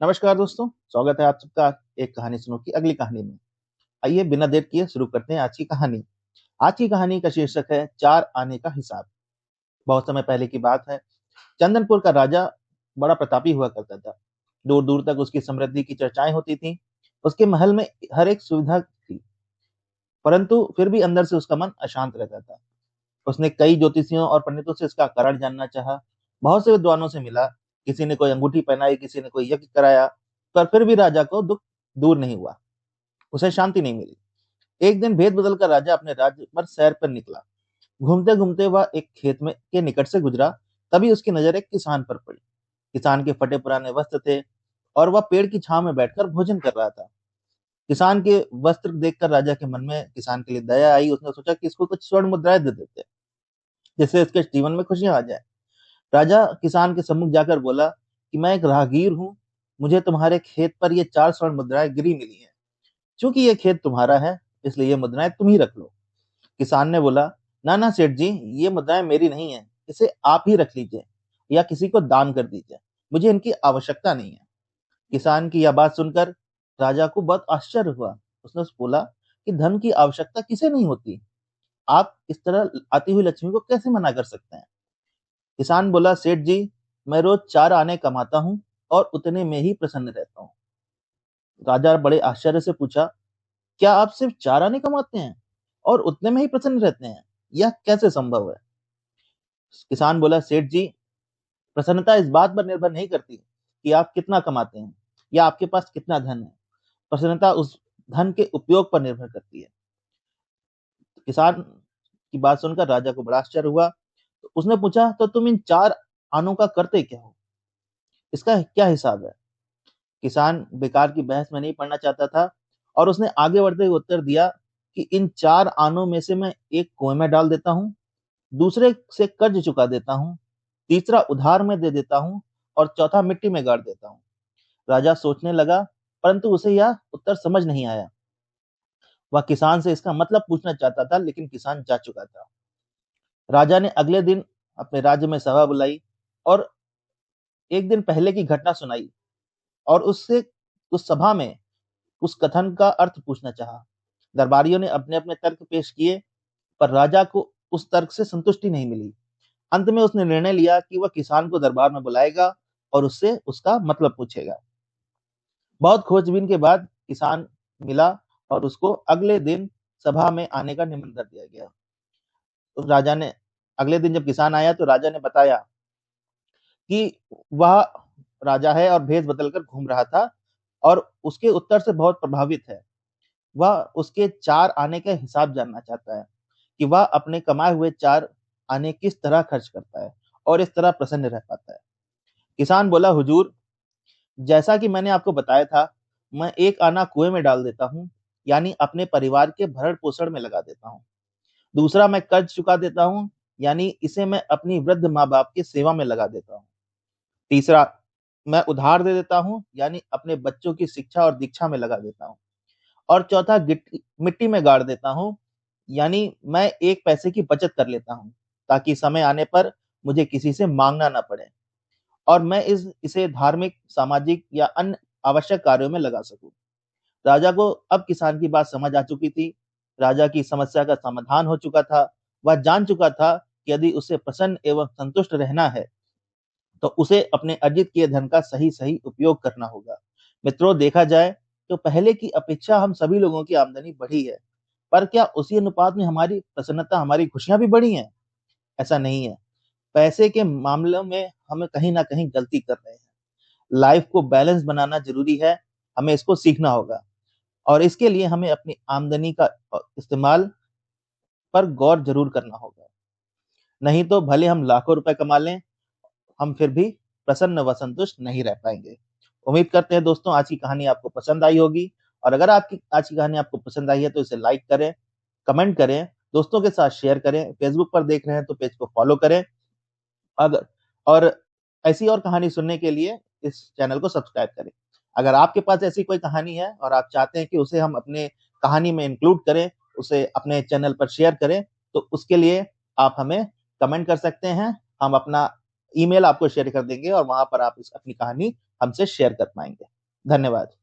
नमस्कार दोस्तों, स्वागत है आप सबका एक कहानी सुनो की अगली कहानी में। आइए बिना देर किए शुरू करते हैं आज की कहानी। आज की कहानी का शीर्षक है चार आने का हिसाब। बहुत समय पहले की बात है। चंदनपुर का राजा बड़ा प्रतापी हुआ करता था। दूर दूर तक उसकी समृद्धि की चर्चाएं होती थी। उसके महल में हर एक सुविधा थी, परंतु फिर भी अंदर से उसका मन अशांत रहता था। उसने कई ज्योतिषियों और पंडितों से इसका कारण जानना चाहा। बहुत से विद्वानों से मिला। किसी ने कोई अंगूठी पहनाई, किसी ने कोई यज्ञ कराया, पर फिर भी राजा को दुख दूर नहीं हुआ। उसे शांति नहीं मिली। एक दिन भेद बदलकर राजा अपने राज्य पर सैर पर निकला। घूमते घूमते वह एक खेत में के निकट से गुजरा। तभी उसकी नजर एक किसान पर पड़ी। किसान के फटे पुराने वस्त्र थे और वह पेड़ की छांव में बैठकर भोजन कर रहा था। किसान के वस्त्र देखकर राजा के मन में किसान के लिए दया आई। उसने सोचा कि इसको कुछ स्वर्ण मुद्राएं दे देते, जिससे इसके जीवन में खुशियां आ जाए। राजा किसान के सम्मुख जाकर बोला कि मैं एक राहगीर हूँ। मुझे तुम्हारे खेत पर ये चार स्वर्ण मुद्राएं गिरी मिली हैं। चूंकि ये खेत तुम्हारा है, इसलिए ये मुद्राएं तुम ही रख लो। किसान ने बोला, ना ना सेठ जी, ये मुद्राएं मेरी नहीं है, इसे आप ही रख लीजिए या किसी को दान कर दीजिए। मुझे इनकी आवश्यकता नहीं है। किसान की यह बात सुनकर राजा को बहुत आश्चर्य हुआ। उसने बोला कि धन की आवश्यकता किसे नहीं होती। आप इस तरह आती हुई लक्ष्मी को कैसे मना कर सकते हैं। किसान बोला, सेठ जी, मैं रोज चार आने कमाता हूँ और उतने में ही प्रसन्न रहता हूँ। राजा बड़े आश्चर्य से पूछा, क्या आप सिर्फ चार आने कमाते हैं और उतने में ही प्रसन्न रहते हैं? यह कैसे संभव है? किसान बोला, सेठ जी, प्रसन्नता इस बात पर निर्भर नहीं करती कि आप कितना कमाते हैं या आपके पास कितना धन है। प्रसन्नता उस धन के उपयोग पर निर्भर करती है। किसान की बात सुनकर राजा को बड़ा आश्चर्य हुआ। तो उसने पूछा, तो तुम इन चार आनों का करते क्या हो? इसका क्या हिसाब है? किसान बेकार की बहस में नहीं पड़ना चाहता था और उसने आगे बढ़ते हुए उत्तर दिया कि इन चार आनों में से मैं एक कुएं में डाल देता हूँ, दूसरे से कर्ज चुका देता हूँ, तीसरा उधार में दे देता हूँ और चौथा मिट्टी में गाड़ देता हूँ। राजा सोचने लगा, परंतु उसे यह उत्तर समझ नहीं आया। वह किसान से इसका मतलब पूछना चाहता था, लेकिन किसान जा चुका था। राजा ने अगले दिन अपने राज्य में सभा बुलाई और एक दिन पहले की घटना सुनाई और उससे उस सभा में उस कथन का अर्थ पूछना चाहा। दरबारियों ने अपने अपने तर्क पेश किए, पर राजा को उस तर्क से संतुष्टि नहीं मिली। अंत में उसने निर्णय लिया कि वह किसान को दरबार में बुलाएगा और उससे उसका मतलब पूछेगा। बहुत खोजबीन के बाद किसान मिला और उसको अगले दिन सभा में आने का निमंत्रण दिया गया। तो राजा ने अगले दिन जब किसान आया तो राजा ने बताया कि वह राजा है और भेष बदलकर घूम रहा था और उसके उत्तर से बहुत प्रभावित है। वह उसके चार आने का हिसाब जानना चाहता है कि वह अपने कमाए हुए चार आने किस तरह खर्च करता है और इस तरह प्रसन्न रह पाता है। किसान बोला, हुजूर, जैसा कि मैंने आपको बताया था, मैं एक आना कुएं में डाल देता हूँ, यानी अपने परिवार के भरण पोषण में लगा देता हूँ। दूसरा, मैं कर्ज चुका देता हूँ, यानी इसे मैं अपनी वृद्ध माँ बाप की सेवा में लगा देता हूँ। तीसरा, मैं उधार दे देता हूँ, यानी अपने बच्चों की शिक्षा और दीक्षा में लगा देता हूँ। और चौथा, मिट्टी में गाड़ देता हूँ, यानी मैं एक पैसे की बचत कर लेता हूँ, ताकि समय आने पर मुझे किसी से मांगना ना पड़े और मैं इसे धार्मिक, सामाजिक या अन्य आवश्यक कार्यों में लगा सकूं। राजा को अब किसान की बात समझ आ चुकी थी। राजा की समस्या का समाधान हो चुका था। वह जान चुका था कि यदि उसे प्रसन्न एवं संतुष्ट रहना है तो उसे अपने अर्जित किए धन का सही सही उपयोग करना होगा। मित्रों, देखा जाए तो पहले की अपेक्षा हम सभी लोगों की आमदनी बढ़ी है, पर क्या उसी अनुपात में हमारी प्रसन्नता, हमारी खुशियां भी बढ़ी हैं? ऐसा नहीं है। पैसे के मामलों में हमें कहीं ना कहीं गलती कर रहे हैं। लाइफ को बैलेंस बनाना जरूरी है। हमें इसको सीखना होगा और इसके लिए हमें अपनी आमदनी का इस्तेमाल पर गौर जरूर करना होगा। नहीं तो भले हम लाखों रुपए कमा लें, हम फिर भी प्रसन्न व संतुष्ट नहीं रह पाएंगे। उम्मीद करते हैं दोस्तों आज की कहानी आपको पसंद आई होगी और अगर आपकी आज की कहानी आपको पसंद आई है तो इसे लाइक करें, कमेंट करें, दोस्तों के साथ शेयर करें। फेसबुक पर देख रहे हैं तो पेज को फॉलो करें। अगर और ऐसी और कहानी सुनने के लिए इस चैनल को सब्सक्राइब करें। अगर आपके पास ऐसी कोई कहानी है और आप चाहते हैं कि उसे हम अपने कहानी में इंक्लूड करें, उसे अपने चैनल पर शेयर करें, तो उसके लिए आप हमें कमेंट कर सकते हैं। हम अपना ईमेल आपको शेयर कर देंगे और वहां पर आप अपनी कहानी हमसे शेयर कर पाएंगे। धन्यवाद।